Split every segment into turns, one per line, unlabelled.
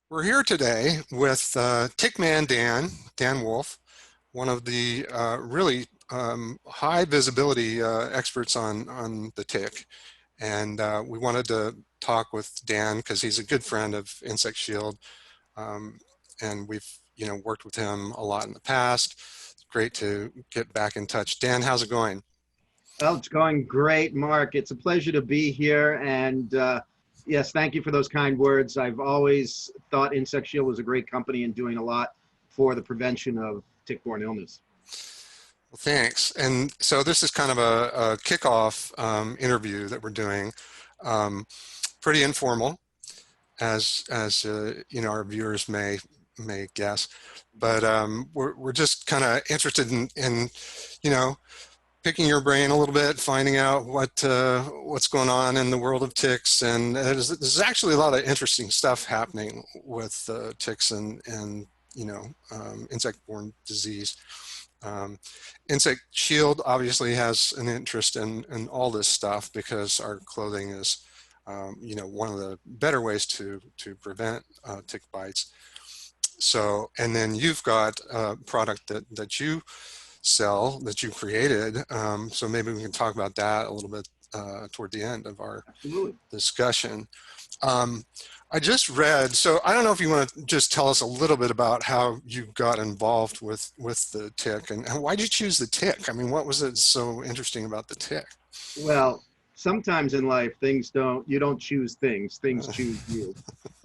We're here today with Tick Man Dan Wolff, one of the really high visibility experts on the tick. And we wanted to talk with Dan because he's a good friend of Insect Shield. Um, and we've, worked with him a lot in the past. It's great to get back in touch. Dan, how's it going?
Well, it's going great, Mark. It's a pleasure to be here. And yes, thank you for those kind words. I've always thought Insect Shield was a great company and doing a lot for the prevention of tick-borne illness.
Well, thanks. And so this is kind of a kickoff interview that we're doing. Um, Pretty informal, as our viewers may guess, but we're just kind of interested in you know picking your brain a little bit, finding out what's going on in the world of ticks, and there's actually a lot of interesting stuff happening with ticks and insect-borne disease. Um, Insect Shield obviously has an interest in all this stuff because our clothing is, one of the better ways to prevent tick bites. So, and then you've got a product that you sell that you created. So maybe we can talk about that a little bit toward the end of our
Absolutely.
discussion. Um, I just read, so I don't know if you want to just tell us a little bit about how you got involved with the tick and why did you choose the tick? I mean, what was it so interesting about the tick?
Well, sometimes in life, you don't choose things choose you.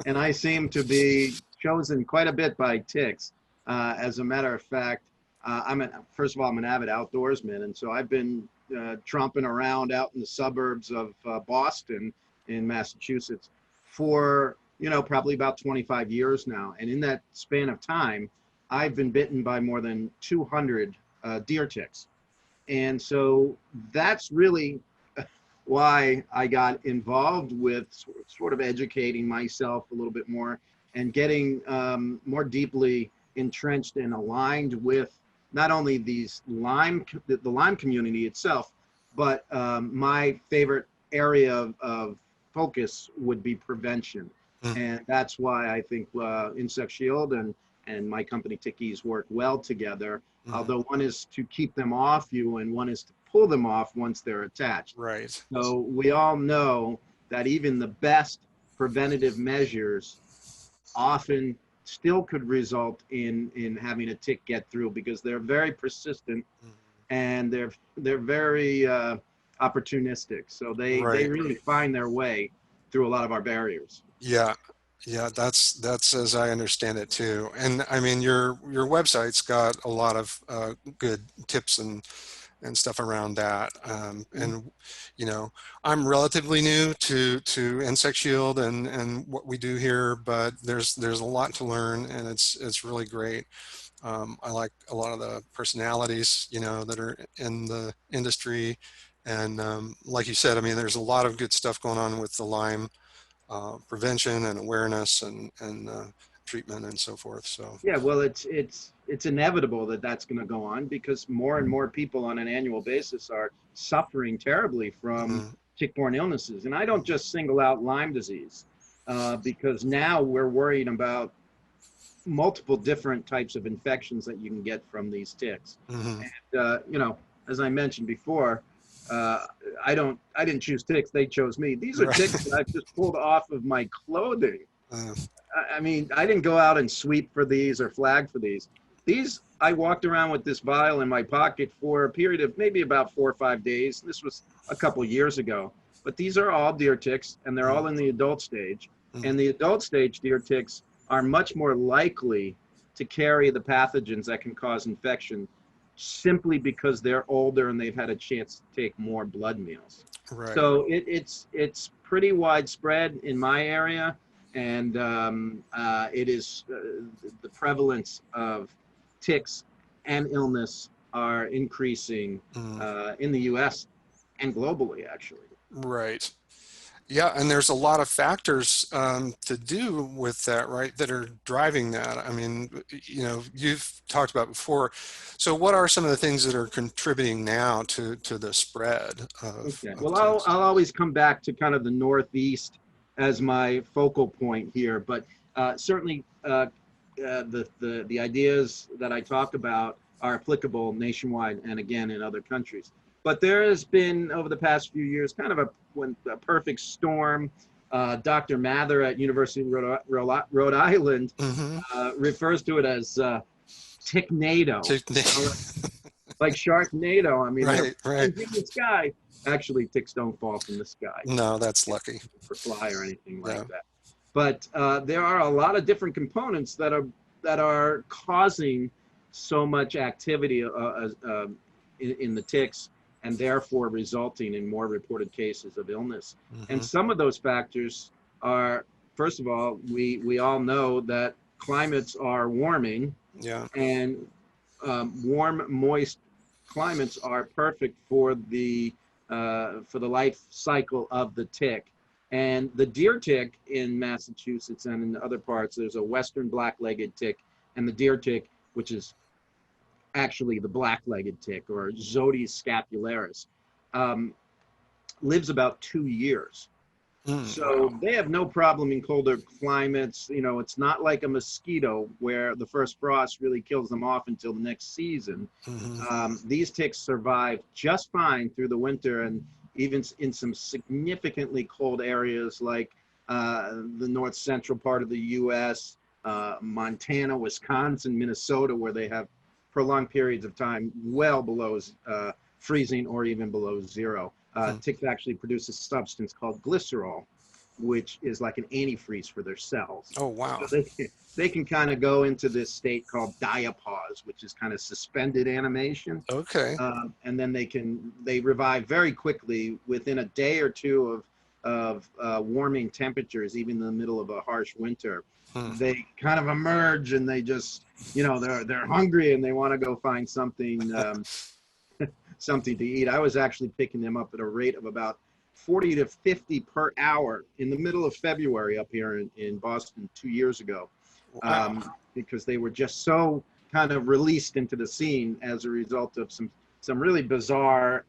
And I seem to be chosen quite a bit by ticks. As a matter of fact, first of all, I'm an avid outdoorsman. And so I've been tromping around out in the suburbs of Boston in Massachusetts for, probably about 25 years now. And in that span of time, I've been bitten by more than 200 deer ticks. And so that's really why I got involved with sort of educating myself a little bit more and getting more deeply entrenched and aligned with not only the Lyme community itself, but my favorite area of focus would be prevention.
Mm,
And that's why I think Insect Shield and my company TickEase work well together,
mm,
although one is to keep them off you and one is to pull them off once they're attached.
right.
So we all know that even the best preventative measures often still could result in having a tick get through because they're very persistent
Mm,
and they're very opportunistic. So they
right.
really find their way through a lot of our barriers.
Yeah. Yeah, that's as I understand it too. And I mean, your website's got a lot of good tips and stuff around that. And I'm relatively new to Insect Shield and what we do here, but there's a lot to learn, and it's really great. I like a lot of the personalities, that are in the industry, and like you said, I mean, there's a lot of good stuff going on with the Lyme prevention and awareness and treatment and so forth. So,
Yeah, well, it's inevitable that that's going to go on because more and more people on an annual basis are suffering terribly from
mm,
tick-borne illnesses. And I don't just single out Lyme disease because now we're worried about multiple different types of infections that you can get from these ticks.
mm,
And as I mentioned before, uh, I didn't choose ticks; they chose me. These are ticks
right.
that I've just pulled off of my clothing.
uh,
I mean, I didn't go out and sweep for these or flag for these. These, I walked around with this vial in my pocket for a period of maybe about 4 or 5 days. This was a couple years ago. But these are all deer ticks, and they're
mm,
all in the adult stage.
mm,
And the adult stage deer ticks are much more likely to carry the pathogens that can cause infection simply because they're older and they've had a chance to take more blood meals.
right.
So it's pretty widespread in my area, and it is the prevalence of ticks and illness are increasing
Mm,
in the U.S. and globally, actually.
right. Yeah, and there's a lot of factors to do with that, right, that are driving that. I mean, you've talked about before. So, what are some of the things that are contributing now to the spread
Okay.
of
Well,
ticks?
I'll always come back to kind of the Northeast as my focal point here, but certainly the ideas that I talk about are applicable nationwide and again in other countries. But there has been over the past few years kind of a perfect storm. Dr. Mather at University of Rhode Island
Mm-hmm.
refers to it as ticknado, like Sharknado. I mean, they're
Right, right.
flying through the sky. Actually, ticks don't fall from the sky
No, that's lucky.
for fly or anything
Yeah.
like that. But there are a lot of different components that are causing so much activity in the ticks, and therefore resulting in more reported cases of illness. And
Mm-hmm.
some of those factors are, first of all, we all know that climates are warming,
Yeah.
and warm, moist climates are perfect for the life cycle of the tick. And the deer tick in Massachusetts and in other parts, there's a western black-legged tick, and the deer tick, which is actually the black-legged tick, or Zodius scapularis, lives about 2 years. So
Wow.
they have no problem in colder climates. You know, it's not like a mosquito where the first frost really kills them off until the next season.
Mm-hmm.
These ticks survive just fine through the winter, and even in some significantly cold areas like the north central part of the U.S., Montana, Wisconsin, Minnesota, where they have prolonged periods of time well below freezing or even below zero. Ticks actually produce a substance called glycerol, which is like an antifreeze for their cells.
Oh, wow.
So they can kind of go into this state called diapause, which is kind of suspended animation.
Okay.
And then they revive very quickly within a day or two of warming temperatures, even in the middle of a harsh winter.
Hmm.
They kind of emerge, and they just, you know, they're hungry and they want to go find something something to eat. I was actually picking them up at a rate of about 40 to 50 per hour in the middle of February up here in Boston 2 years ago,
Wow.
because they were just so kind of released into the scene as a result of some really bizarre,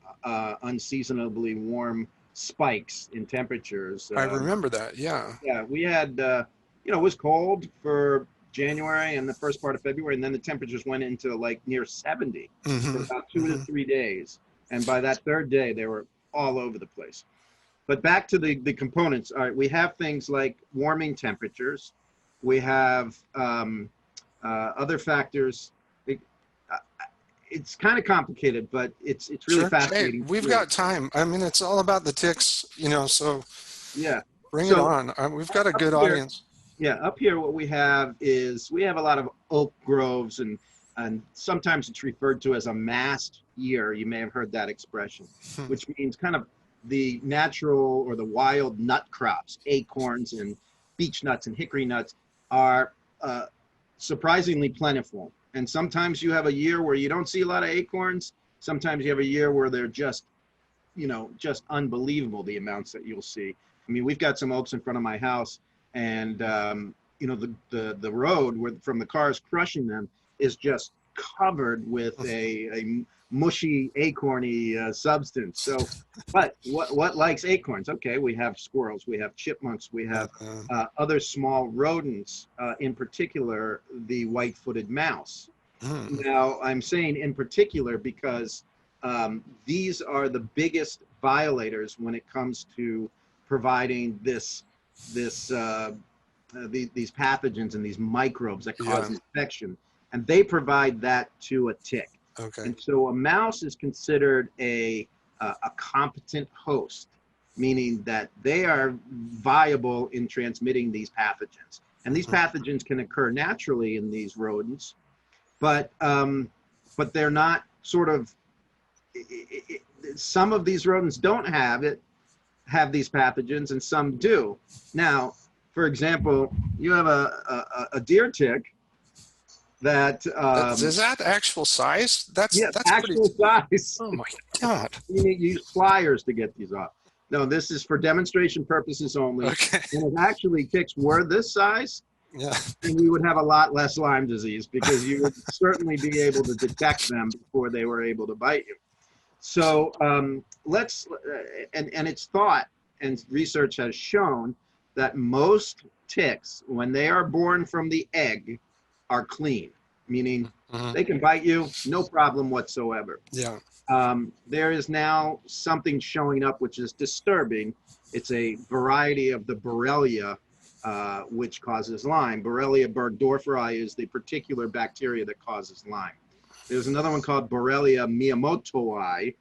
unseasonably warm spikes in temperatures.
I remember that. Yeah.
Yeah, we had, you know, it was cold for January and the first part of February, and then the temperatures went into like near 70 for
Mm-hmm.
about 2 to
Mm-hmm.
3 days. And by that third day, they were all over the place. But back to the components. All right, we have things like warming temperatures. We have other factors. It's kind of complicated, but it's really
Sure. Hey,
fascinating.
we've got time. I mean, it's all about the ticks, you know, so
Yeah.
bring it
So
on. We've got a
up
good
here,
audience.
yeah, up here, what we have is we have a lot of oak groves, and sometimes it's referred to as a mast year. You may have heard that expression,
Hmm.
which means kind of the natural or the wild nut crops, acorns and beech nuts and hickory nuts are surprisingly plentiful. And sometimes you have a year where you don't see a lot of acorns. Sometimes you have a year where they're just, you know, just unbelievable, the amounts that you'll see. I mean, we've got some oaks in front of my house, and you know, the road from the cars crushing them is just covered with a mushy acorny substance. So, but what likes acorns? Okay, we have squirrels, we have chipmunks, we have
Uh,
other small rodents, in particular the white-footed mouse.
mm,
Now, I'm saying in particular because these are the biggest violators when it comes to providing these pathogens and these microbes that cause
yeah.
infection, and they provide that to a tick.
Okay.
And so a mouse is considered a competent host, meaning that they are viable in transmitting these pathogens. And these pathogens can occur naturally in these rodents, but they're not sort of. Some of these rodents don't have these pathogens, and some do. Now, for example, you have a deer tick that
Is that actual size?
yes,
That's pretty.
actual size.
Oh my God.
You need to use pliers to get these off. No, this is for demonstration purposes only.
Okay.
And if actually ticks were this size,
Yeah.
then we would have a lot less Lyme disease, because you would certainly be able to detect them before they were able to bite you. So and it's thought, and research has shown that most ticks, when they are born from the egg, are clean, meaning
Hmm.
they can bite you, no problem whatsoever.
Yeah.
There is now something showing up which is disturbing. It's a variety of the Borrelia, which causes Lyme. Borrelia burgdorferi is the particular bacteria that causes Lyme. There's another one called Borrelia miyamotoi,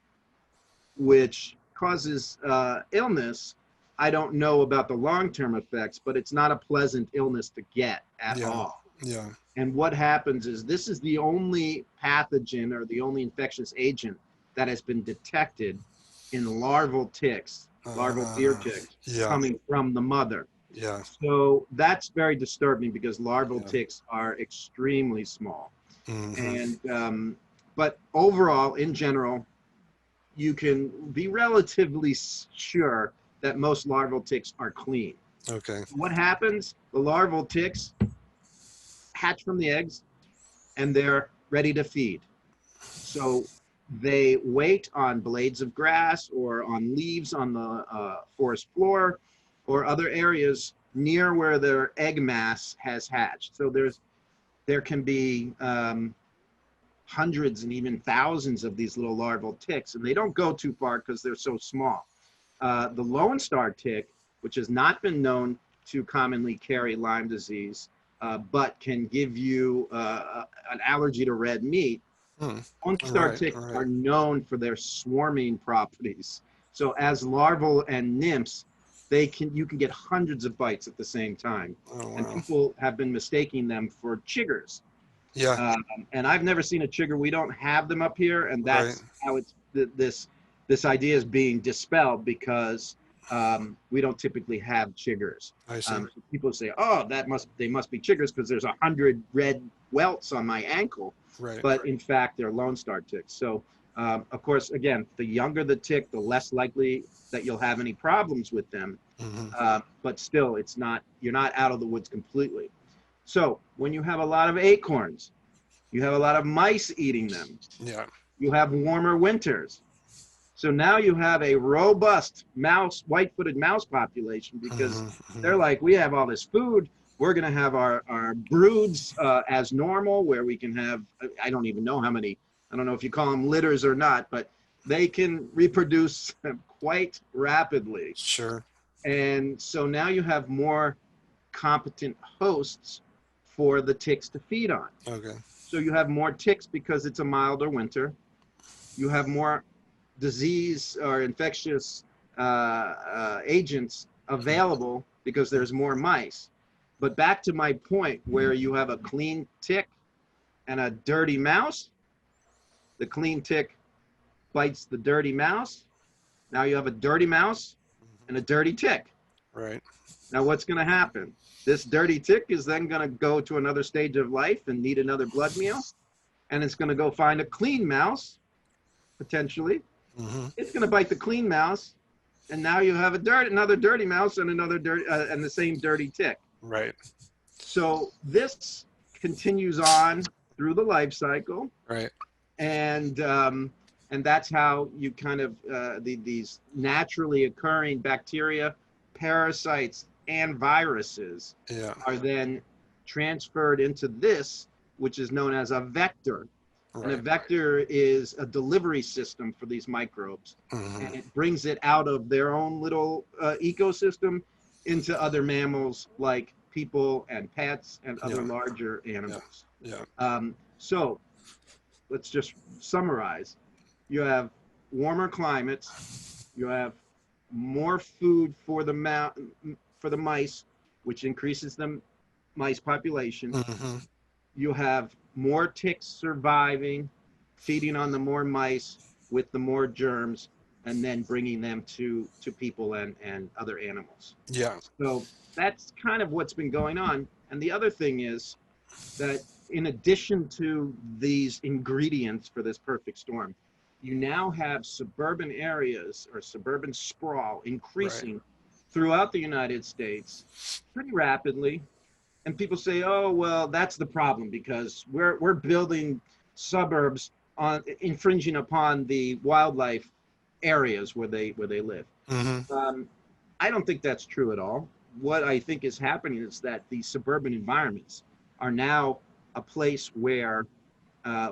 which causes illness. I don't know about the long-term effects, but it's not a pleasant illness to get at
Yeah.
all.
Yeah.
And what happens is this is the only pathogen or the only infectious agent that has been detected in larval ticks, larval deer ticks,
Yeah.
coming from the mother.
Yeah.
So that's very disturbing because larval
Yeah.
ticks are extremely small.
Hmm.
And but overall, in general, you can be relatively sure that most larval ticks are clean.
Okay.
What happens? The larval ticks hatch from the eggs and they're ready to feed. So they wait on blades of grass or on leaves on the forest floor or other areas near where their egg mass has hatched. So there can be hundreds and even thousands of these little larval ticks, and they don't go too far because they're so small. The Lone Star tick, which has not been known to commonly carry Lyme disease, but can give you an allergy to red meat.
Hmm.
Lone
All
Star
right.
ticks
All right.
are known for their swarming properties. So as larval and nymphs, you can get hundreds of bites at the same time.
Oh,
And
wow.
people have been mistaking them for chiggers.
Yeah.
And I've never seen a chigger. We don't have them up here, and
Right.
that's how this idea is being dispelled because we don't typically have chiggers.
I see.
So people say, "Oh, they must be chiggers because there's 100 red welts on my ankle,"
Right.
but in fact, they're Lone Star ticks. So, of course, again, the younger the tick, the less likely that you'll have any problems with them.
Hmm.
But still, you're not out of the woods completely. So when you have a lot of acorns, you have a lot of mice eating them,
Yeah.
you have warmer winters. So now you have a robust white-footed mouse population because
Hmm.
they're like, we have all this food. We're going to have our broods as normal, where we can have, I don't even know how many, I don't know if you call them litters or not, but they can reproduce quite rapidly.
Sure.
And so now you have more competent hosts for the ticks to feed on.
Okay.
So you have more ticks because it's a milder winter. You have more disease or infectious agents available because there's more mice. But back to my point, where you have a clean tick and a dirty mouse, the clean tick bites the dirty mouse. Now you have a dirty mouse and a dirty tick.
Right.
Now what's going to happen? This dirty tick is then going to go to another stage of life and need another blood meal. And it's going to go find a clean mouse, potentially.
Hmm.
It's going to bite the clean mouse. And now you have another dirty mouse and and the same dirty tick.
Right.
So this continues on through the life cycle.
Right.
And that's how you kind of, these naturally occurring bacteria, parasites, and viruses
Yeah.
are then transferred into this, which is known as a vector. And a
Right.
vector is a delivery system for these microbes.
Hmm.
And it brings it out of their own little ecosystem into other mammals like people and pets and other
Yeah.
larger animals.
Yeah.
So let's just summarize. You have warmer climates. You have more food for the mice, which increases the mice population.
Hmm.
You have more ticks surviving, feeding on the more mice with the more germs, and then bringing them to people and other animals.
Yeah.
So that's kind of what's been going on. And the other thing is that in addition to these ingredients for this perfect storm, you now have suburban areas or suburban sprawl increasing throughout the United States pretty rapidly. And people say, oh, well, that's the problem because we're building suburbs on infringing upon the wildlife areas where they live.
Hmm.
I don't think that's true at all. what I think is happening is that the suburban environments are now a place where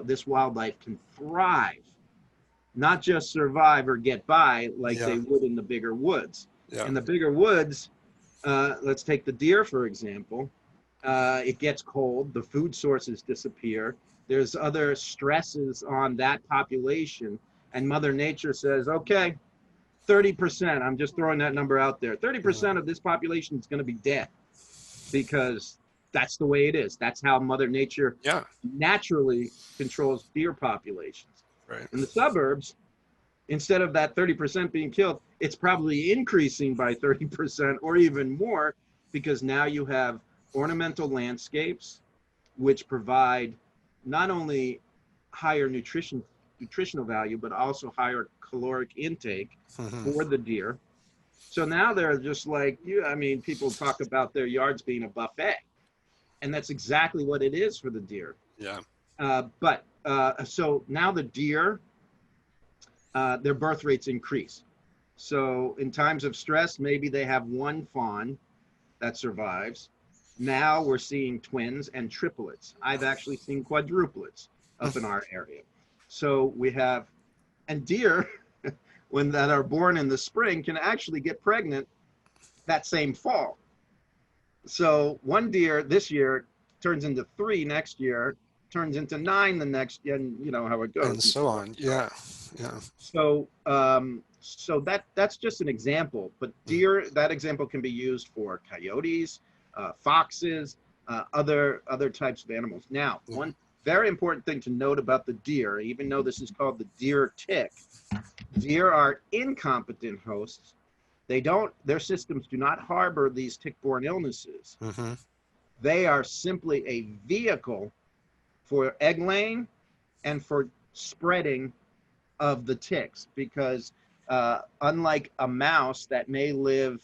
this wildlife can thrive, not just survive or get by like
Yeah.
they would in the bigger woods.
Yeah.
In the bigger woods, let's take the deer, for example. It gets cold, the food sources disappear, there's other stresses on that population, and Mother Nature says, okay, 30%, I'm just throwing that number out there,
Yeah.
30% of this population is going to be dead because that's the way it is. That's how Mother Nature
Yeah.
naturally controls deer populations.
Right.
In the suburbs, instead of that 30% being killed, it's probably increasing by 30% or even more, because now you have ornamental landscapes which provide not only higher nutritional value, but also higher caloric intake
Hmm.
for the deer. So now they're just like you. I mean, people talk about their yards being a buffet, and that's exactly what it is for the deer.
Yeah.
So now the deer, their birth rates increase. So in times of stress, maybe they have one fawn that survives. Now we're seeing twins and triplets. I've actually seen quadruplets up in our area. So we have, and deer, when that are born in the spring, can actually get pregnant that same fall. So one deer this year turns into 3 next year, turns into 9 the next year, and you know how it
And
goes.
so on. Yeah. Yeah.
So that's just an example, but deer, that example can be used for coyotes, foxes, other types of animals. Now,
Yeah.
one very important thing to note about the deer, even though this is called the deer tick, deer are incompetent hosts. Their systems do not harbor these tick-borne illnesses.
Hmm.
They are simply a vehicle for egg laying and for spreading of the ticks, because unlike a mouse that may live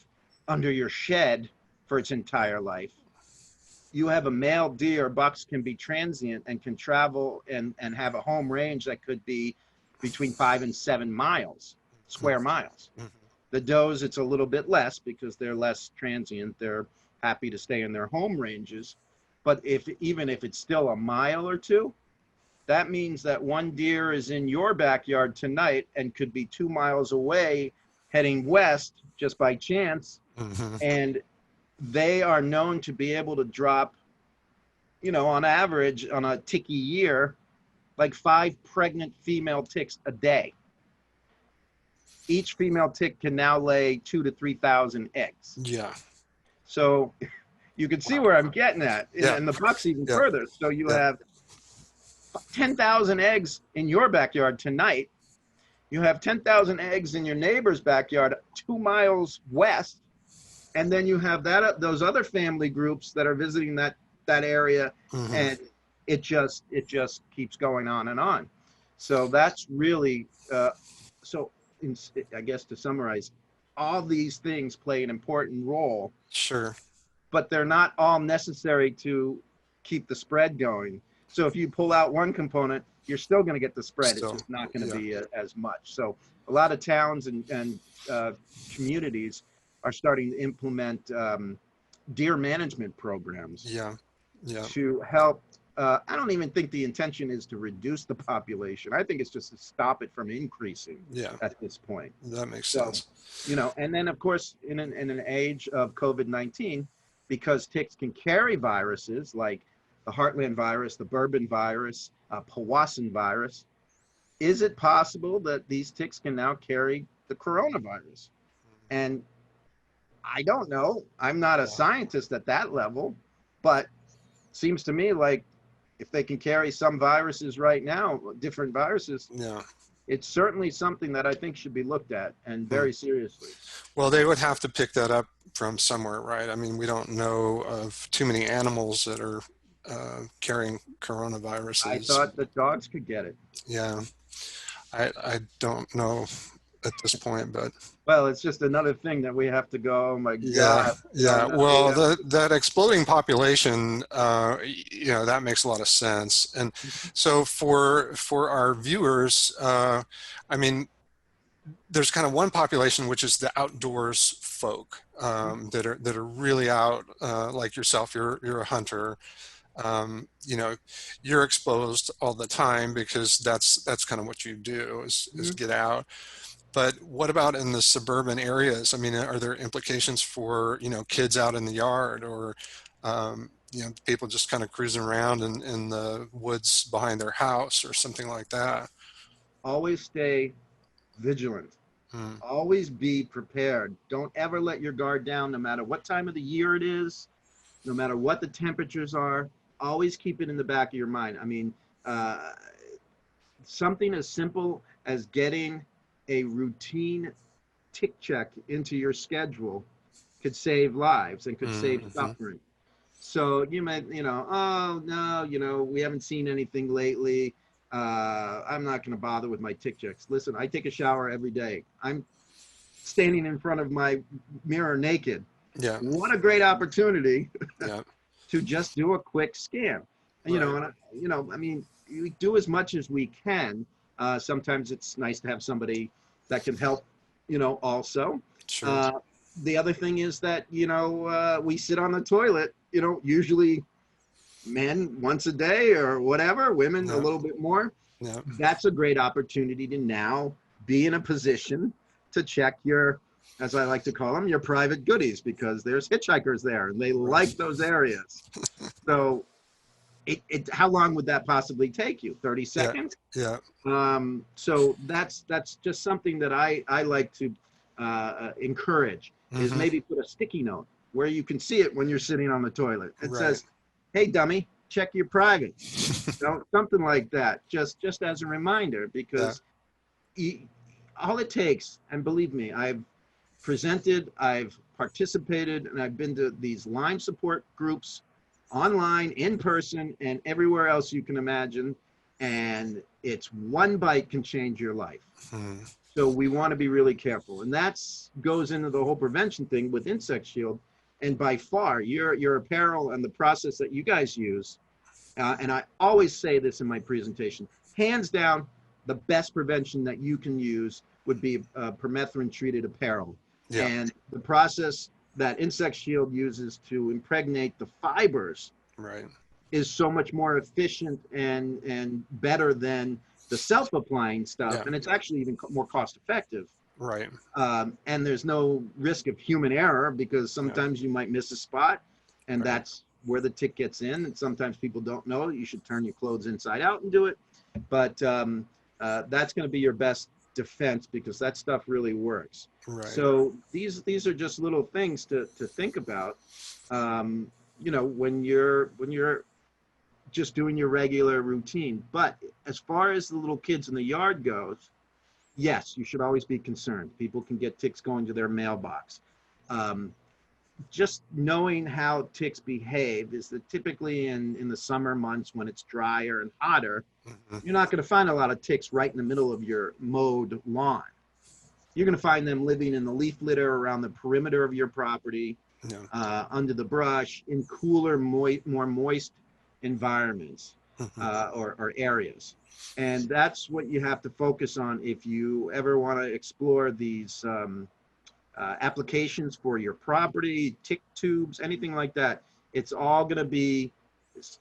under your shed for its entire life, you have a male deer. Bucks can be transient and can travel and have a home range that could be between 5 and 7 miles, square miles.
Hmm.
The does, it's a little bit less because they're less transient. They're happy to stay in their home ranges. But even if it's still a mile or two, that means that one deer is in your backyard tonight and could be 2 miles away heading west just by chance.
Hmm.
And they are known to be able to drop, on average on a ticky year, like 5 pregnant female ticks a day. Each female tick can now lay 2,000 to 3,000 eggs.
Yeah.
So you can see
Wow.
where I'm getting at,
Yeah.
and the bucks even
Yeah.
further. So you
Yeah.
have 10,000 eggs in your backyard tonight. You have 10,000 eggs in your neighbor's backyard 2 miles west, and then you have those other family groups that are visiting that area,
Hmm.
and it just keeps going on and on. So that's really I guess to summarize, all these things play an important role,
Sure.
but they're not all necessary to keep the spread going. So if you pull out one component, you're still going to get the spread.
Still.
It's just not going to
Yeah.
be as much. So a lot of towns and communities are starting to implement deer management programs
Yeah. Yeah.
to help. I don't even think the intention is to reduce the population. I think it's just to stop it from increasing
Yeah.
at this point.
That makes
So,
sense.
and then of course, in an age of COVID-19, because ticks can carry viruses like the Heartland virus, the Bourbon virus, Powassan virus, is it possible that these ticks can now carry the coronavirus? And I don't know. I'm not a scientist at that level, but seems to me like if they can carry some viruses right now, different viruses,
Yeah.
it's certainly something that I think should be looked at and very seriously.
Well, they would have to pick that up from somewhere, right? I mean, we don't know of too many animals that are carrying coronaviruses.
I thought that dogs could get it.
Yeah. I don't know at this point, but
Well, it's just another thing that we have to go, oh my
yeah,
God.
yeah.
No,
Well, that exploding population, that makes a lot of sense. And so for our viewers, I mean, there's kind of one population, which is the outdoors folk, that are really out, like yourself. You're a hunter. You know, you're exposed all the time because that's kind of what you do, is
Mhm.
get out. But what about in the suburban areas? I mean, are there implications for, kids out in the yard, or, people just kind of cruising around in the woods behind their house or something like that?
Always stay vigilant.
Mm,
Always be prepared. Don't ever let your guard down, no matter what time of the year it is, no matter what the temperatures are. Always keep it in the back of your mind. I mean, uh, something as simple as getting a routine tick check into your schedule could save lives and could save
mm-hmm.
suffering. So you might, oh no, we haven't seen anything lately. I'm not going to bother with my tick checks. Listen, I take a shower every day. I'm standing in front of my mirror naked.
Yeah,
What a great opportunity
yeah,
to just do a quick scan.
right,
I mean, we do as much as we can. Sometimes it's nice to have somebody that can help, also.
sure.
Uh, the other thing is that, we sit on the toilet, usually men once a day or whatever, women a
Yeah,
little bit more.
yeah,
That's a great opportunity to now be in a position to check your, as I like to call them, your private goodies, because there's hitchhikers there and they
right.
like those areas. So how long would that possibly take you? 30
Yeah,
seconds?
yeah.
So that's just something that I like to encourage, is
Hmm.
maybe put a sticky note where you can see it when you're sitting on the toilet. It
Right.
says, "Hey, dummy, check your privates." Something like that, just as a reminder,
Yeah.
because all it takes, and believe me, I've presented, I've participated, and I've been to these Lyme support groups online, in person, and everywhere else you can imagine. And it's one bite can change your life.
Mm,
So we want to be really careful. And that goes into the whole prevention thing with Insect Shield. And by far, your apparel and the process that you guys use, and I always say this in my presentation, hands down, the best prevention that you can use would be permethrin treated apparel.
yeah.
And the process that Insect Shield uses to impregnate the fibers
Right.
is so much more efficient and better than the self-applying stuff.
Yeah.
And it's actually even more cost effective.
Right.
And there's no risk of human error, because
Yeah.
sometimes you might miss a spot, and
Right.
that's where the tick gets in. And sometimes people don't know you should turn your clothes inside out and do it. But that's going to be your best defense, because that stuff really works.
Right.
So these are just little things to think about. When you're just doing your regular routine. But as far as the little kids in the yard goes, yes, you should always be concerned. People can get ticks going to their mailbox. Um, just knowing how ticks behave is that typically in the summer months, when it's drier and hotter,
Hmm.
you're not going to find a lot of ticks right in the middle of your mowed lawn. You're going to find them living in the leaf litter around the perimeter of your property,
Yeah.
under the brush, in cooler, more moist environments,
Hmm.
or areas. And that's what you have to focus on if you ever want to explore these applications for your property, tick tubes, anything like that. It's all going to be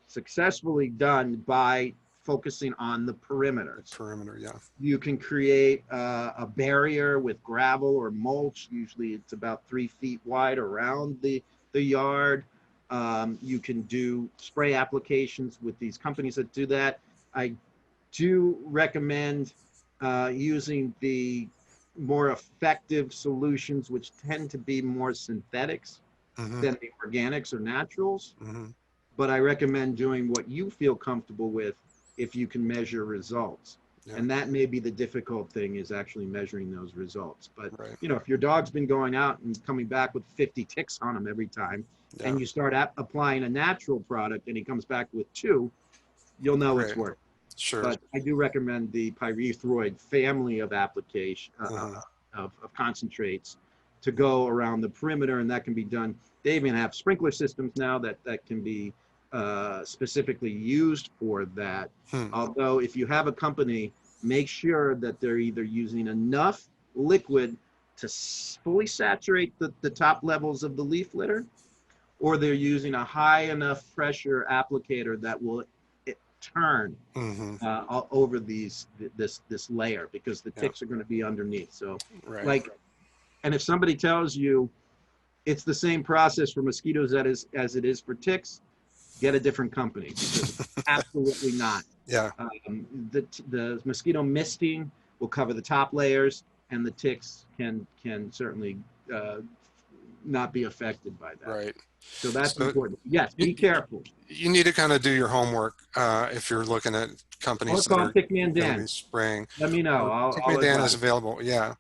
successfully done by focusing on the perimeters.
Perimeter. Yeah.
You can create a barrier with gravel or mulch. Usually it's about 3 feet wide around the yard. You can do spray applications with these companies that do that. I do recommend using the more effective solutions, which tend to be more synthetics
Hmm.
than the organics or naturals.
Hmm.
But I recommend doing what you feel comfortable with if you can measure results.
Yeah.
And that may be the difficult thing, is actually measuring those results. But
Right.
if your dog's been going out and coming back with 50 ticks on him every time,
Yeah.
and you start applying a natural product and he comes back with 2, you'll know it's
Right.
working.
Sure.
But I do recommend the pyrethroid family of application
Uh-huh.
of concentrates to go around the perimeter, and that can be done. They even have sprinkler systems now that can be specifically used for that.
Hmm.
Although if you have a company, make sure that they're either using enough liquid to fully saturate the top levels of the leaf litter, or they're using a high enough pressure applicator that will turn
Hmm.
over this layer, because the
Yeah.
ticks are going to be underneath. So,
Right.
like, and if somebody tells you it's the same process for mosquitoes as it is for ticks, get a different company, because it's absolutely not.
Yeah.
The mosquito misting will cover the top layers, and the ticks can certainly uh, not be affected by that.
Right.
So that's
So
important. Yes,
you,
be careful.
you need to kind of do your homework if you're looking at
Or
companies that
call
are
Pickman
going to
Dan.
be spraying.
Let me know. I'll
Tickman Dan is
advise.
available. Yeah.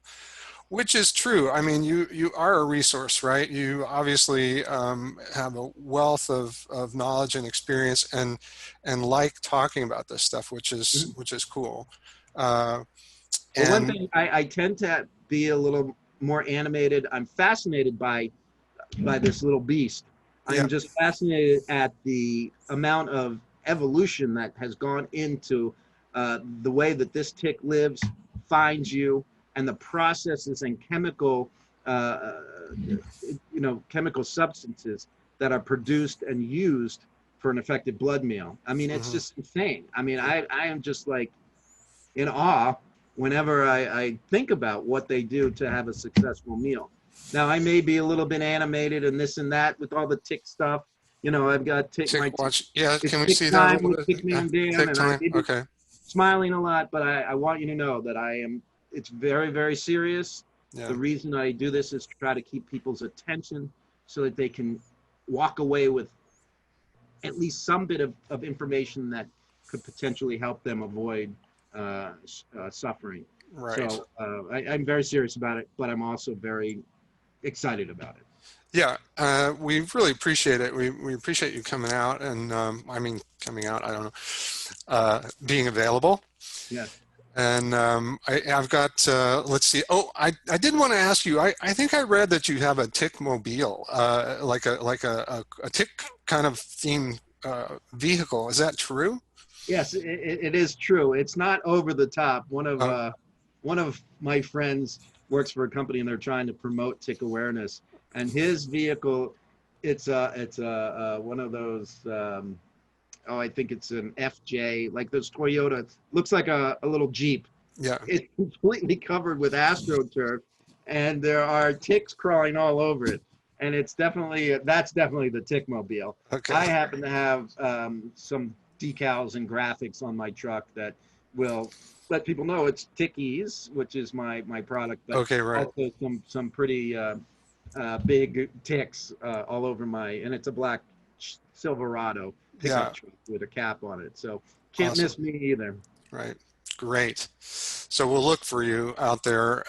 Which is true. I mean, you are a resource, right? You obviously have a wealth of knowledge and experience, and like talking about this stuff,
Mhm.
which is cool. Uh,
Well, one
and
thing I tend to be a little more animated. I'm fascinated by this little beast.
yeah,
I'm just fascinated at the amount of evolution that has gone into the way that this tick lives, finds you, and the processes and chemical substances that are produced and used for an effective blood meal. I mean, it's
hmm,
just insane. I mean, I am just like in awe whenever I think about what they do to have a successful meal. Now, I may be a little bit animated and this and that with all the tick stuff. You know, I've got
tick
my tick,
watch. Yeah,
it's
can we
tick
see that a
time
little
with
bit?
Pickman Dan,
Tick
and I
time.
may be
Okay.
smiling a lot, but I want you to know that it's very, very serious.
Yeah.
The reason I do this is to try to keep people's attention so that they can walk away with at least some bit of information that could potentially help them avoid suffering.
Right.
So I'm very serious about it, but I'm also very excited about it.
Yeah, we really appreciate it. We appreciate you coming out, and I mean coming out. I don't know, being available.
Yes.
And I've got, let's see. Oh, I did want to ask you, I think I read that you have a tick mobile, like a tick kind of themed vehicle. Is that true?
Yes, it is true. It's not over the top.
Oh,
One of my friends works for a company, and they're trying to promote tick awareness. And his vehicle, it's one of those. Oh, I think it's an FJ, like those Toyota. Looks like a little Jeep.
yeah.
It's completely covered with AstroTurf, and there are ticks crawling all over it. And that's definitely the tick mobile.
Okay.
I happen to have some decals and graphics on my truck that will let people know it's TickEase, which is my product, but
Okay. Right.
also some pretty big ticks all over and it's a black Silverado
Yeah.
pickup truck with a cap on it. So can't
Awesome.
miss me either.
Right. Great. So we'll look for you out there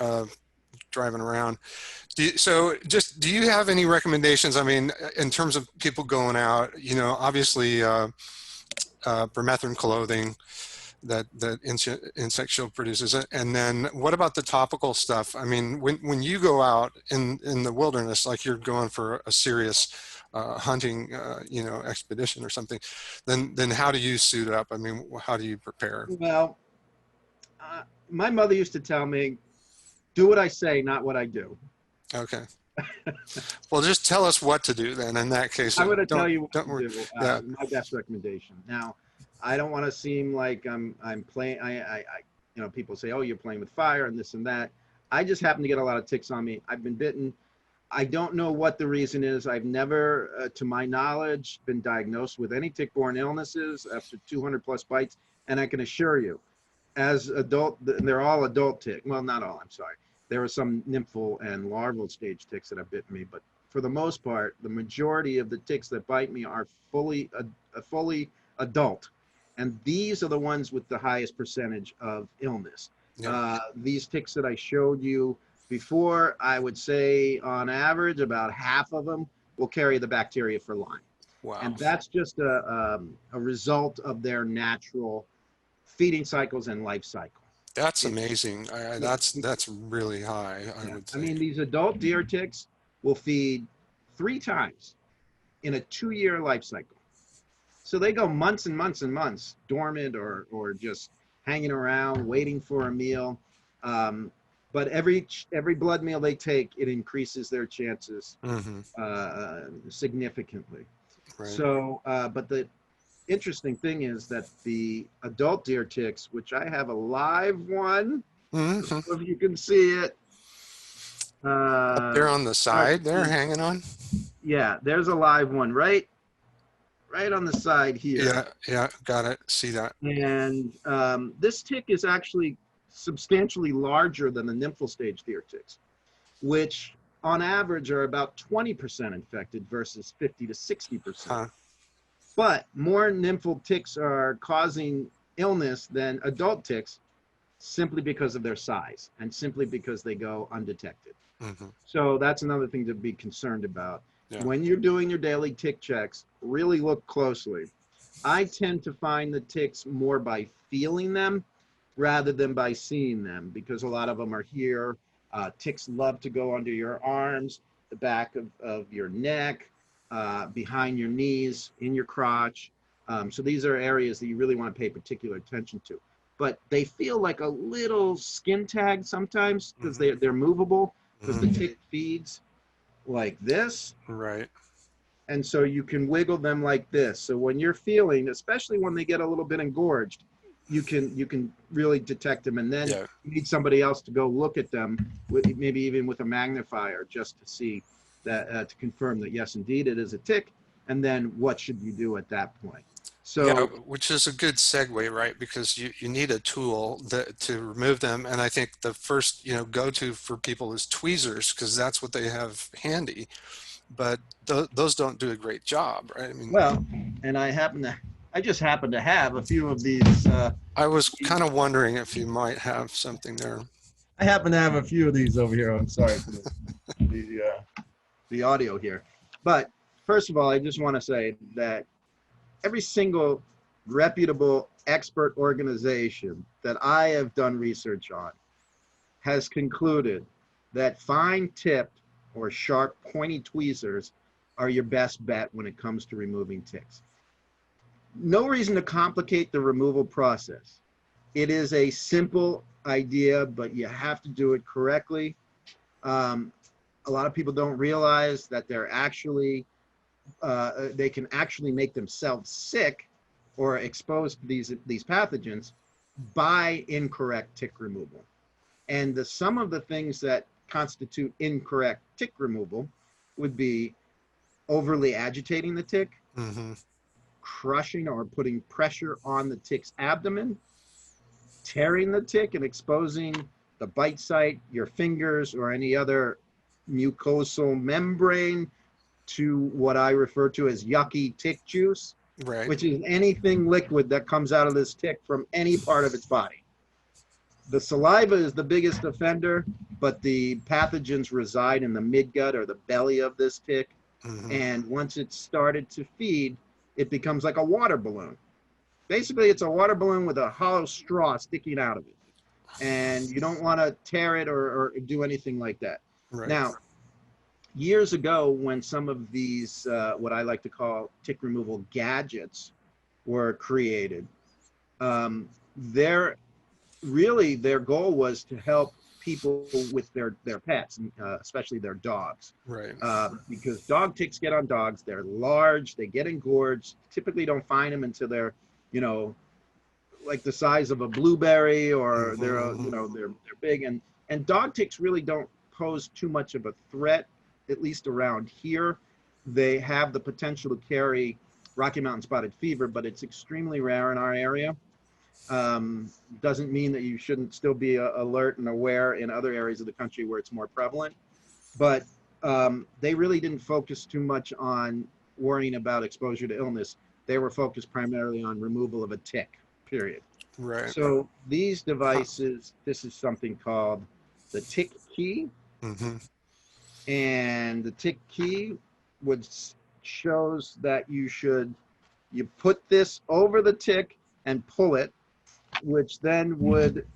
driving around. Do you have any recommendations? I mean, in terms of people going out, obviously, Permethrin Clothing that Insect Shield produces, and then what about the topical stuff? I mean, when you go out in the wilderness, like you're going for a serious hunting, expedition or something, then how do you suit up? I mean, how do you prepare?
Well, my mother used to tell me, do what I say, not what I do.
Okay. Well, just tell us what to do then. In that case,
I'm going to tell
don't
you what
don't
to
worry.
do.
Yeah.
My best recommendation. Now, I don't want to seem like I'm playing. People say, "Oh, you're playing with fire and this and that." I just happen to get a lot of ticks on me. I've been bitten. I don't know what the reason is. I've never, to my knowledge, been diagnosed with any tick-borne illnesses after 200 plus bites. And I can assure you, as adult, they're all adult tick. Well, not all. I'm sorry. There are some nymphal and larval stage ticks that have bitten me, but for the most part, the majority of the ticks that bite me are fully adult, and these are the ones with the highest percentage of illness.
Yeah.
These ticks that I showed you before, I would say on average about half of them will carry the bacteria for Lyme,
Wow.
and that's just a result of their natural feeding cycles and life cycle.
That's
It,
amazing.
yeah,
That's really high, I
yeah.
would
I
think.
mean, these adult deer ticks will feed 3 times in a 2-year life cycle. So they go months and months and months dormant or just hanging around waiting for a meal. Um, but every blood meal they take, it increases their chances
Mm-hmm.
significantly.
Right.
So, but the interesting thing is that the adult deer ticks, which I have a live one, I don't
Mm-hmm.
know if you can see it.
Up there
Uh,
on the
hard to
side there,
see.
hanging on.
Yeah, there's a live one right on the side here.
Yeah, yeah, got it. See that.
And this tick is actually substantially larger than the nymphal stage deer ticks, which on average are about 20% infected versus 50 to 60%.
Huh.
But more nymphal ticks are causing illness than adult ticks simply because of their size and simply because they go undetected.
Mm-hmm.
So that's another thing to be concerned about.
Yeah.
When you're doing your daily tick checks, really look closely. I tend to find the ticks more by feeling them rather than by seeing them because a lot of them are here. Ticks love to go under your arms, the back of your neck, behind your knees, in your crotch. So these are areas that you really want to pay particular attention to. But they feel like a little skin tag sometimes because
Mm-hmm.
they're movable because the
Mm-hmm.
tick feeds like this.
Right.
And so you can wiggle them like this. So when you're feeling, especially when they get a little bit engorged, you can really detect them. And then
Yeah.
you need somebody else to go look at them, with, maybe even with a magnifier, just to see that to confirm that yes, indeed, it is a tick. And then what should you do at that point?
Yeah,
So
which is a good segue, right? Because you need a tool that to remove them. And I think the first, go-to for people is tweezers because that's what they have handy. But those don't do a great job, right? I mean,
well, and I just happen to have a few of these.
I was kind of wondering if you might have something there.
I happen to have a few of these over here. I'm sorry for the audio here, but first of all, I just want to say that every single reputable expert organization that I have done research on has concluded that fine tipped or sharp pointy tweezers are your best bet when it comes to removing ticks. No reason to complicate the removal process. It is a simple idea, but you have to do it correctly. A lot of people don't realize that they can actually make themselves sick or exposed to these pathogens by incorrect tick removal. And some of the things that constitute incorrect tick removal would be overly agitating the tick,
Mm-hmm.
crushing or putting pressure on the tick's abdomen, tearing the tick and exposing the bite site, your fingers, or any other mucosal membrane to what I refer to as yucky tick juice,
Right.
which is anything liquid that comes out of this tick from any part of its body. The saliva is the biggest offender, but the pathogens reside in the midgut or the belly of this tick.
Mm-hmm.
And once it's started to feed, it becomes like a water balloon. Basically, it's a water balloon with a hollow straw sticking out of it. And you don't want to tear it or do anything like that.
Right.
Now, years ago, when some of these, what I like to call tick removal gadgets were created, their goal was to help people with their pets, especially their dogs.
Right.
Because dog ticks get on dogs. They're large. They get engorged. Typically don't find them until they're, like the size of a blueberry, or
Mm-hmm.
they're big. And dog ticks really don't pose too much of a threat, at least around here. They have the potential to carry Rocky Mountain spotted fever, but it's extremely rare in our area. Doesn't mean that you shouldn't still be alert and aware in other areas of the country where it's more prevalent. But they really didn't focus too much on worrying about exposure to illness. They were focused primarily on removal of a tick, period.
Right.
So these
Huh.
devices, this is something called the tick key.
Mm-hmm.
And the tick key shows that you put this over the tick and pull it, which then would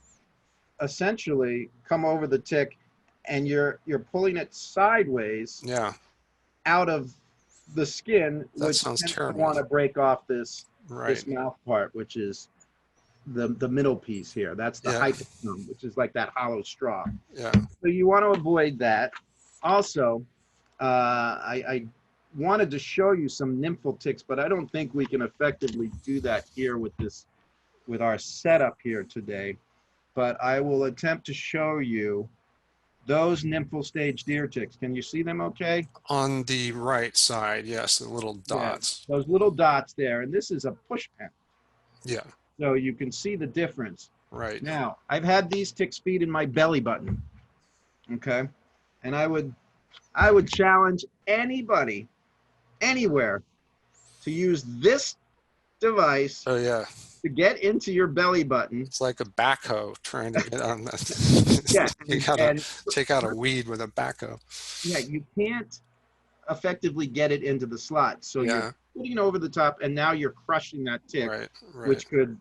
essentially come over the tick, and you're pulling it sideways
Yeah.
out of the skin,
That
which
sounds
tends to
terrible.
want to break off this
Right.
mouth part, which is the middle piece here. That's the
Yeah.
hypocome, which is like that hollow straw.
Yeah.
So you want to avoid that. Also, I wanted to show you some nymphal ticks, but I don't think we can effectively do that here with our setup here today. But I will attempt to show you those nymphal stage deer ticks. Can you see them okay?
On the right side, yes, the little
Yeah,
dots.
those little dots there. And this is a push pen.
Yeah.
So you can see the difference.
Right.
Now, I've had these ticks feed in my belly button. Okay. And I would challenge anybody, anywhere, to use this device
Oh yeah.
to get into your belly button.
It's like a backhoe trying to get on that.
Yeah,
You gotta
and
take out a weed with a backhoe.
yeah, you can't effectively get it into the slot. So
Yeah.
you're putting it over the top, and now you're crushing that tick,
Right. Right.
which could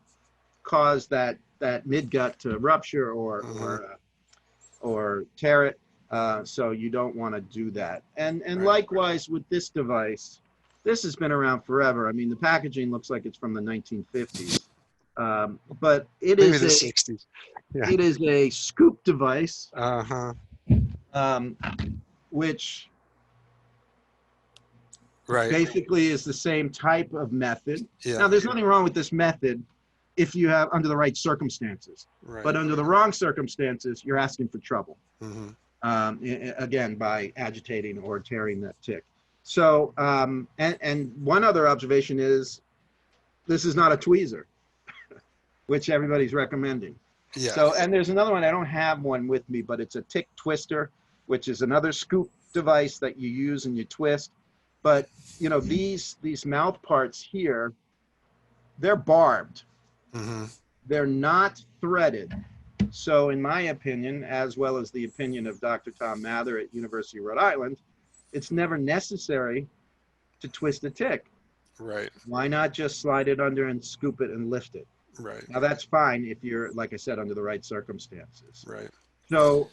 cause that midgut to rupture or tear it. So you don't want to do that. And
Right.
likewise with this device, this has been around forever. I mean, the packaging looks like it's from the 1950s, but it
Maybe
is
the
a
60s. Yeah.
it is a scoop device,
Uh-huh.
which
Right.
basically is the same type of method.
Yeah.
Now, there's nothing wrong with this method if you have under the right circumstances,
Right.
but under the wrong circumstances, you're asking for trouble.
Mm-hmm.
Again, by agitating or tearing that tick. So, and one other observation is, this is not a tweezer, which everybody's recommending.
Yeah.
So, and there's another one, I don't have one with me, but it's a tick twister, which is another scoop device that you use and you twist. But, you know, these mouth parts here, they're barbed.
Mm-hmm.
They're not threaded. So in my opinion, as well as the opinion of Dr. Tom Mather at University of Rhode Island, it's never necessary to twist a tick.
Right.
Why not just slide it under and scoop it and lift it?
Right.
Now that's fine if you're, like I said, under the right circumstances.
Right.
So,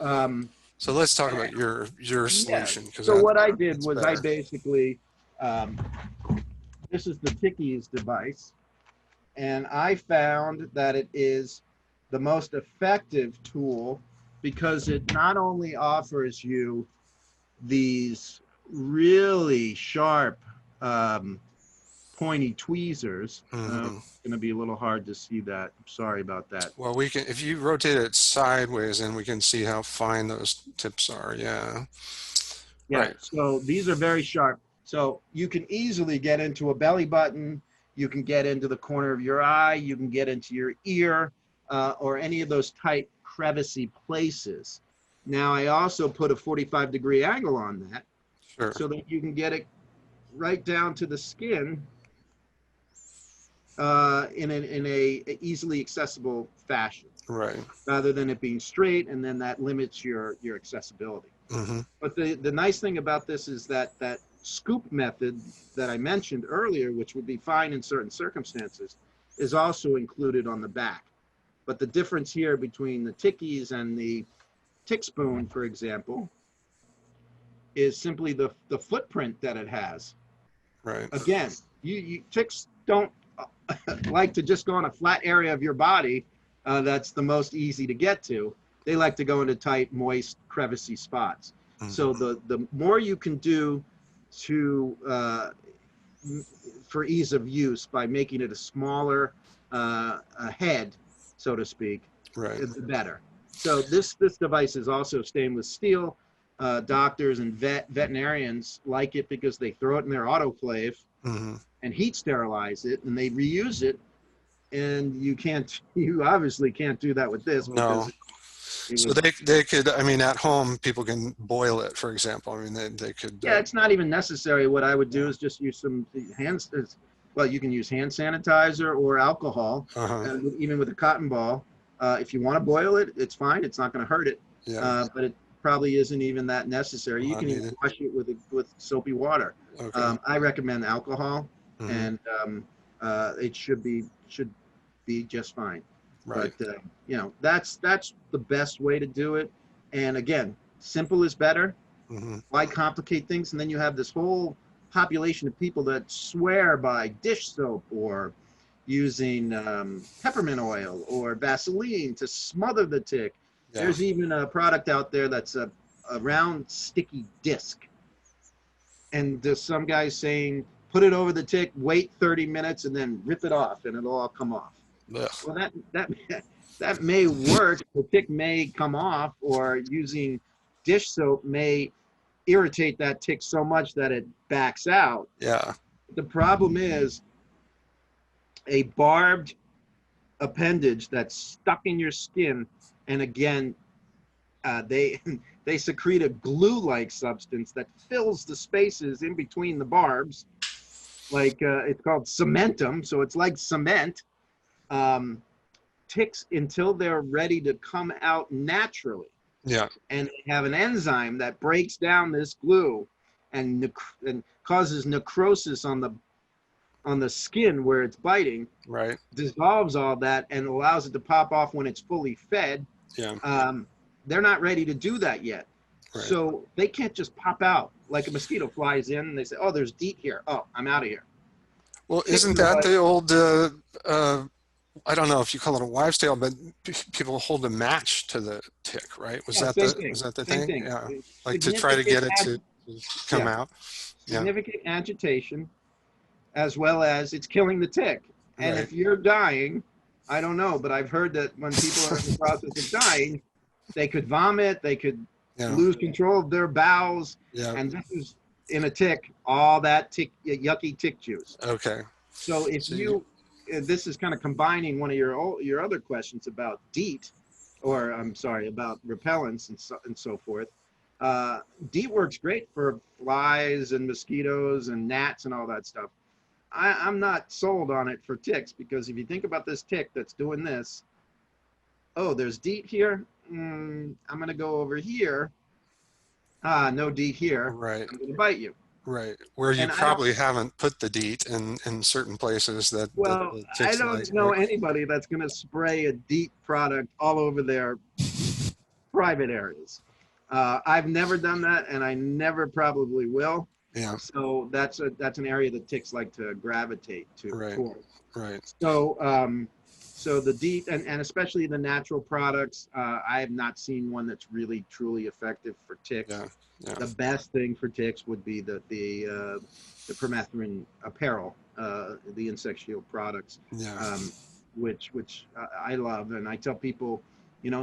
So let's talk about your
yeah.
solution.
So what I did
that's
was I
better.
basically, this is the TickEase device, and I found that it is the most effective tool because it not only offers you these really sharp, pointy tweezers.
Mhm.
It's going to be a little hard to see that. I'm sorry about that.
Well, we can, if you rotate it sideways, then we can see how fine those tips are. Yeah.
Yeah,
Right.
so these are very sharp. So you can easily get into a belly button. You can get into the corner of your eye. You can get into your ear or any of those tight crevicey places. Now, I also put a 45-degree angle on that
Sure.
so that you can get it right down to the skin in a easily accessible fashion,
Right.
rather than it being straight, and then that limits your accessibility.
Mm-hmm.
But the nice thing about this is that scoop method that I mentioned earlier, which would be fine in certain circumstances, is also included on the back. But the difference here between the TickEase and the tick spoon, for example, is simply the footprint that it has.
Right.
Again, you ticks don't like to just go on a flat area of your body that's the most easy to get to. They like to go into tight, moist, crevicey spots.
Mm-hmm.
So the more you can do to for ease of use by making it a smaller head, so to speak,
Right.
the better. So this device is also stainless steel. Doctors and veterinarians like it because they throw it in their autoclave
Mm-hmm.
and heat sterilize it, and they reuse it. And you obviously can't do that with this.
No. So they could, I mean, at home, people can boil it, for example. I mean, they could.
Yeah, it's not even necessary. What I would do is just use some hands. Well, you can use hand sanitizer or alcohol,
Uh-huh.
even with a cotton ball. If you want to boil it, it's fine. It's not going to hurt it.
Yeah.
But it probably isn't even that necessary. You
Not
can even
needed.
wash it with soapy water.
Okay.
I recommend alcohol,
Mhm.
and it should be just fine.
Right.
But that's the best way to do it. And again, simple is better.
Mm-hmm.
Why complicate things? And then you have this whole population of people that swear by dish soap or using peppermint oil or Vaseline to smother the tick.
Yeah.
There's even a product out there that's a round sticky disc. And there's some guys saying, put it over the tick, wait 30 minutes, and then rip it off, and it'll all come off.
Ugh.
Well, that may work. The tick may come off, or using dish soap may irritate that tick so much that it backs out.
Yeah.
The problem is a barbed appendage that's stuck in your skin, and again, they they secrete a glue-like substance that fills the spaces in between the barbs, like it's called cementum, so it's like cement. Ticks, until they're ready to come out naturally,
Yeah.
and they have an enzyme that breaks down this glue and causes necrosis on the skin where it's biting,
Right.
dissolves all that and allows it to pop off when it's fully fed.
Yeah.
They're not ready to do that yet.
Right.
So they can't just pop out like a mosquito flies in and they say, oh, there's DEET here. Oh, I'm out of here.
Well, isn't that the old, I don't know if you call it a wives' tale, but people hold a match to the tick, right? Was
Yeah,
that
same
the
thing.
was that the
Same
thing?
thing.
Yeah, like to try to get it to come
Yeah.
out. Yeah.
Significant agitation, as well as it's killing the tick. And
Right.
if you're dying, I don't know, but I've heard that when people are in the process of dying, they could vomit, they could
Yeah.
lose control of their bowels,
Yeah.
and this is in a tick, all that tick, yucky tick juice.
Okay.
So if this is kind of combining one of your other questions about DEET, or I'm sorry, about repellents and so forth. DEET works great for flies and mosquitoes and gnats and all that stuff. I'm not sold on it for ticks, because if you think about this tick that's doing this, oh, there's DEET here. I'm going to go over here. No DEET here.
Right.
I'm going to bite you.
Right. Where you
And
probably haven't put the DEET in certain places that
well,
the
I
ticks
don't
like,
know
right?
anybody that's going to spray a DEET product all over their private areas. I've never done that, and I never probably will.
Yeah.
So that's an area that ticks like to gravitate to.
Right.
Towards.
Right.
So the DEET and especially the natural products, I have not seen one that's really truly effective for ticks.
Yeah. Yeah.
The best thing for ticks would be the Permethrin apparel, the insect shield products,
Yeah.
which I love, and I tell people,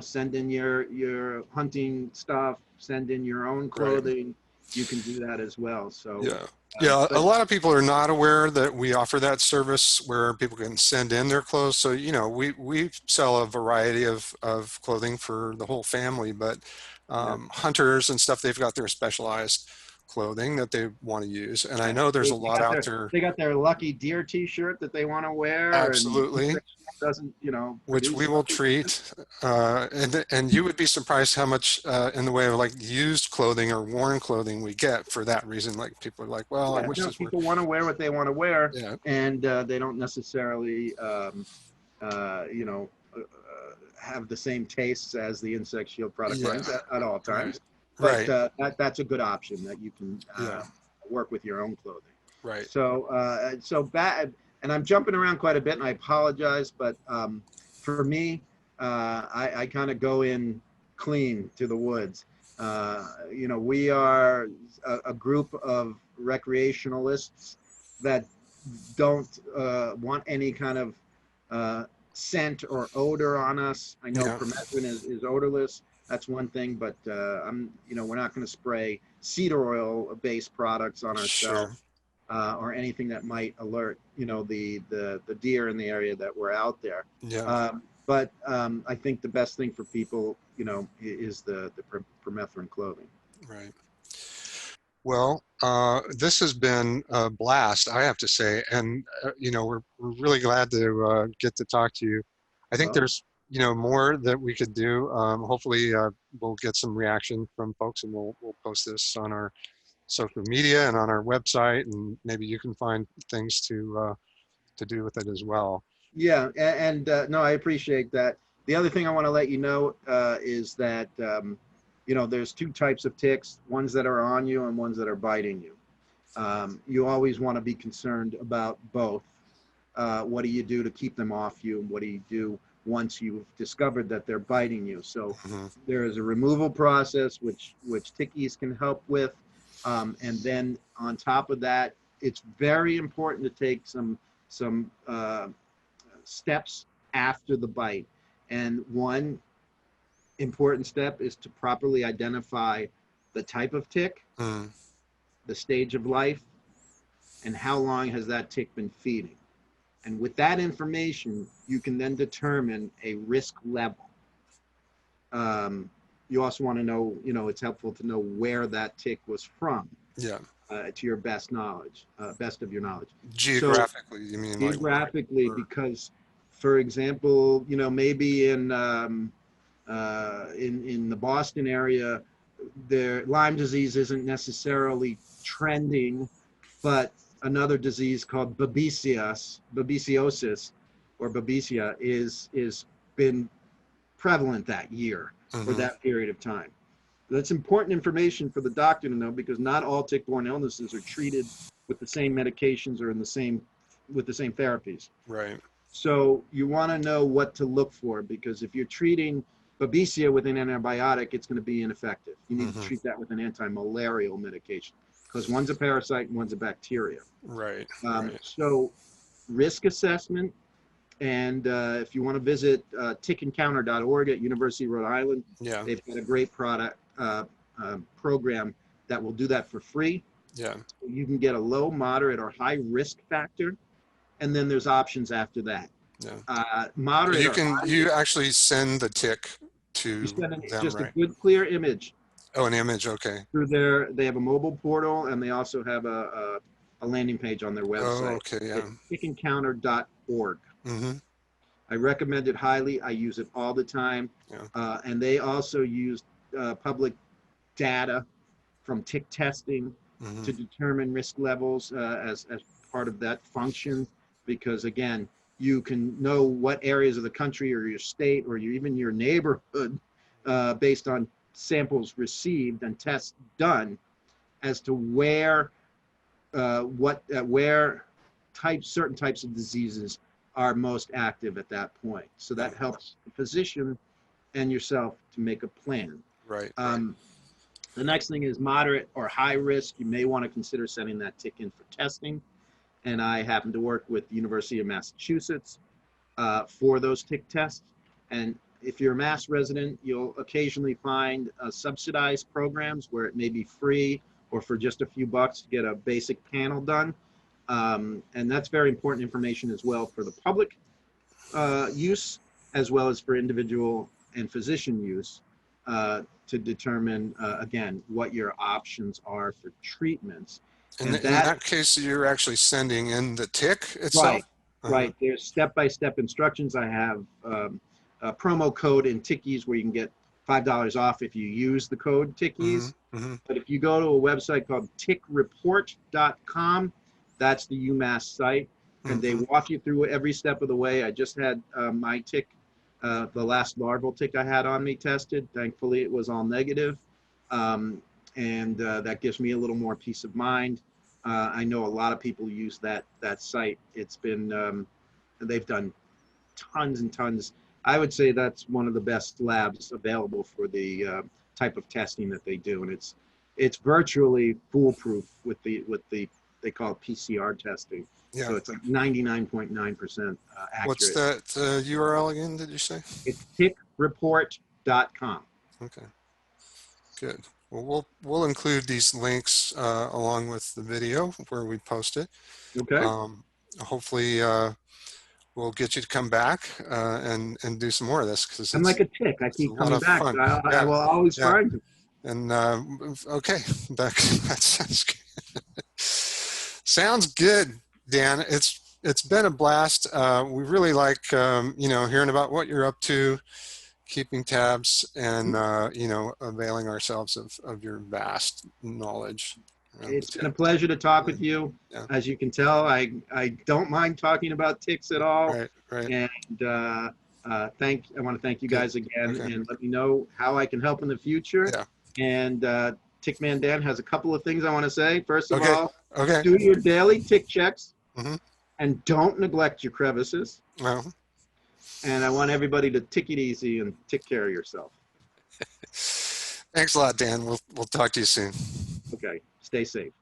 send in your hunting stuff, send in your own clothing. Right. You can do that as well. So
yeah. Yeah, a lot of people are not aware that we offer that service where people can send in their clothes. So, we sell a variety of clothing for the whole family, but hunters and stuff, they've got their specialized clothing that they want to use. And I know there's a lot out there.
They got their lucky deer t-shirt that they want to wear.
Absolutely.
And doesn't,
which we will treat. And you would be surprised how much in the way of like used clothing or worn clothing we get for that reason. Like people are like, well, I wish this were.
People want to wear what they want to wear,
yeah.
And they don't necessarily, have the same tastes as the insect shield product lines at all times.
Right.
But that's a good option that you can work with your own clothing.
Right.
So bad. And I'm jumping around quite a bit, and I apologize, but for me, I kind of go in clean to the woods. We are a group of recreationalists that don't want any kind of scent or odor on us. I know permethrin is odorless. That's one thing, but we're not going to spray cedar oil-based products on ourselves. Sure. Or anything that might alert, the deer in the area that we're out there.
Yeah.
But I think the best thing for people, is the Permethrin clothing.
Right. Well, this has been a blast, I have to say, and we're really glad to get to talk to you. I think there's more that we could do. Hopefully, we'll get some reaction from folks, and we'll post this on our social media and on our website, and maybe you can find things to do with it as well.
Yeah, and no, I appreciate that. The other thing I want to let you know is that there's two types of ticks: ones that are on you and ones that are biting you. You always want to be concerned about both. What do you do to keep them off you? What do you do once you've discovered that they're biting you? So
Hmm.
there is a removal process which TickEase can help with, and then on top of that, it's very important to take some steps after the bite. And one important step is to properly identify the type of tick,
Mm.
the stage of life, and how long has that tick been feeding. And with that information, you can then determine a risk level. You also want to know, it's helpful to know where that tick was from,
Yeah.
to your best knowledge, best of your knowledge. So
Geographically, you mean like
geographically,
where?
because, for example, maybe in the Boston area, their Lyme disease isn't necessarily trending, but another disease called babesiosis, or babesia is been prevalent that year or
Hmm.
that period of time. That's important information for the doctor to know, because not all tick-borne illnesses are treated with the same medications or with the same therapies.
Right.
So you want to know what to look for, because if you're treating babesia with an antibiotic, it's going to be ineffective. You need to
Hmm.
treat that with an anti-malarial medication, because one's a parasite and one's a bacteria.
Right. Right.
So risk assessment, and if you want to visit tickencounter.org at University of Rhode Island,
Yeah.
they've got a great product program that will do that for free.
Yeah.
You can get a low, moderate, or high risk factor, and then there's options after that.
Yeah.
Moderate or high,
You actually send the tick
you
to
send
them,
just a
right?
good, clear image
Oh, an image. Okay.
through they have a mobile portal, and they also have a landing page on their
Oh,
website.
okay. Yeah.
It's tickencounter.org.
Hmm.
I recommend it highly. I use it all the time.
Yeah.
And they also use public data from tick testing
Hmm.
to determine risk levels as part of that function. Because again, you can know what areas of the country or your state or even your neighborhood, based on samples received and tests done, as to where certain types of diseases are most active at that point. So
Yeah.
that helps the physician and yourself to make a plan.
Right. Right.
Um, the next thing is moderate or high risk. You may want to consider sending that tick in for testing. And I happen to work with the University of Massachusetts for those tick tests. And if you're a Mass resident, you'll occasionally find subsidized programs where it may be free or for just a few bucks to get a basic panel done. And that's very important information as well for the public use, as well as for individual and physician use, to determine, again, what your options are for treatments.
And
And
in
that,
that case, you're actually sending in the tick itself?
right,
Uh-huh.
right, there's step-by-step instructions. I have a promo code in TickEase where you can get $5 off if you use the code
Hmm.
TickEase.
Hmm.
But if you go to a website called tickreport.com, that's the UMass site, and they
Hmm.
walk you through every step of the way. I just had my tick, the last larval tick I had on me, tested. Thankfully, it was all negative, and that gives me a little more peace of mind. I know a lot of people use that site. It's been they've done tons and tons. I would say that's one of the best labs available for the type of testing that they do, and it's virtually foolproof with the they call it PCR testing.
Yeah.
So it's like 99.9%
What's
accurate.
that URL again, did you say?
It's tickreport.com.
Okay, good. Well, we'll include these links along with the video where we post it.
Okay.
Hopefully, we'll get you to come back and do some more of this because
I'm like a tick. I
it's a
keep
lot
coming
of
back.
fun.
I
Yeah,
will always
yeah.
find you.
And okay, that sounds good. Sounds good, Dan. It's been a blast. We really like hearing about what you're up to, keeping tabs, and availing ourselves of your vast knowledge around the
It's been a
tick.
pleasure to talk with you.
Yeah,
As you can tell, I don't mind talking about ticks at all.
right, right.
And I want to thank you
Good.
guys again,
Okay.
and let me know how I can help in the future.
Yeah.
And Tickman Dan has a couple of things I want to say. First of
Okay.
all,
Okay.
do your daily tick checks
Hmm.
And don't neglect your crevices.
Well,
And I want everybody to take it easy and take care of yourself.
thanks a lot, Dan. We'll talk to you soon.
Okay, stay safe.